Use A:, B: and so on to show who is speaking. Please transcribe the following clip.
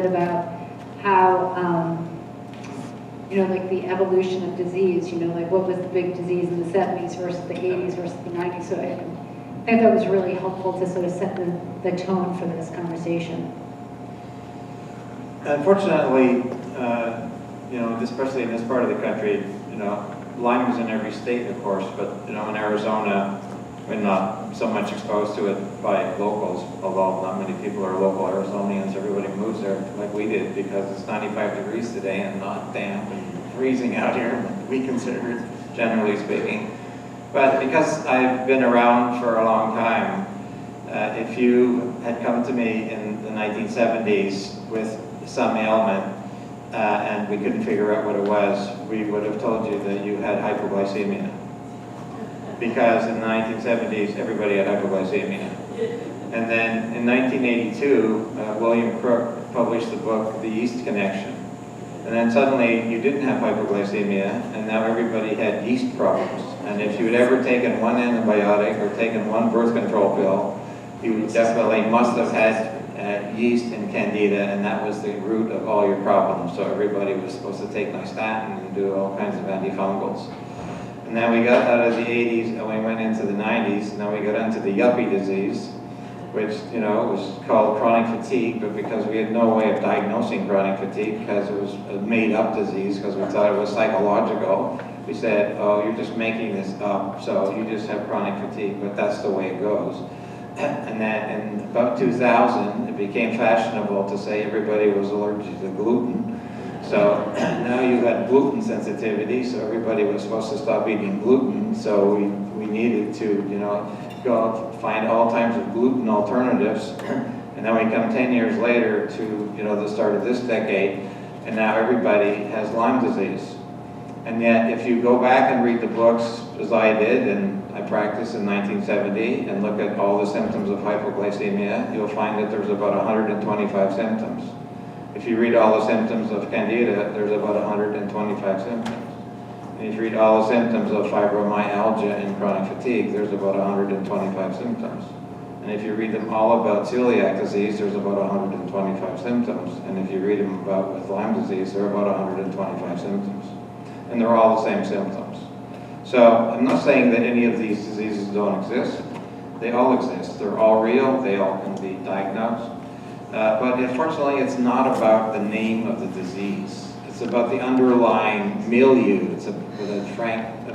A: about how, like the evolution of disease, like what was the big disease in the 70s versus the 80s versus the 90s. So I think that was really helpful to sort of set the tone for this conversation.
B: Unfortunately, especially in this part of the country, Lyme is in every state, of course, but in Arizona, we're not so much exposed to it by locals, although not many people are local Arizonians. Everybody moves there like we did because it's 95 degrees today and not damp and freezing out here, we consider it, generally speaking. But because I've been around for a long time, if you had come to me in the 1970s with some ailment and we couldn't figure out what it was, we would have told you that you had hypoglycemia. Because in the 1970s, everybody had hypoglycemia. And then in 1982, William Crook published the book, The Yeast Connection. And then suddenly you didn't have hypoglycemia, and now everybody had yeast problems. And if you had ever taken one antibiotic or taken one birth control pill, you definitely must have had yeast and candida, and that was the root of all your problems. So everybody was supposed to take nystatin and do all kinds of antifungals. And then we got out of the 80s and we went into the 90s, and then we got into the yuppie disease, which, was called chronic fatigue, but because we had no way of diagnosing chronic fatigue, because it was a made-up disease, because we thought it was psychological, we said, oh, you're just making this up, so you just have chronic fatigue, but that's the way it goes. And then in about 2000, it became fashionable to say everybody was allergic to gluten. So now you had gluten sensitivity, so everybody was supposed to stop eating gluten, so we needed to, go out, find all types of gluten alternatives. And then we come 10 years later to, the start of this decade, and now everybody has Lyme disease. And yet, if you go back and read the books, as I did, and I practiced in 1970, and look at all the symptoms of hypoglycemia, you'll find that there's about 125 symptoms. If you read all the symptoms of candida, there's about 125 symptoms. And if you read all the symptoms of fibromyalgia and chronic fatigue, there's about 125 symptoms. And if you read them all about celiac disease, there's about 125 symptoms. And if you read them about with Lyme disease, there are about 125 symptoms. And they're all the same symptoms. So I'm not saying that any of these diseases don't exist. They all exist. They're all real. They all can be diagnosed. But unfortunately, it's not about the name of the disease. It's about the underlying milieu. It's with a frank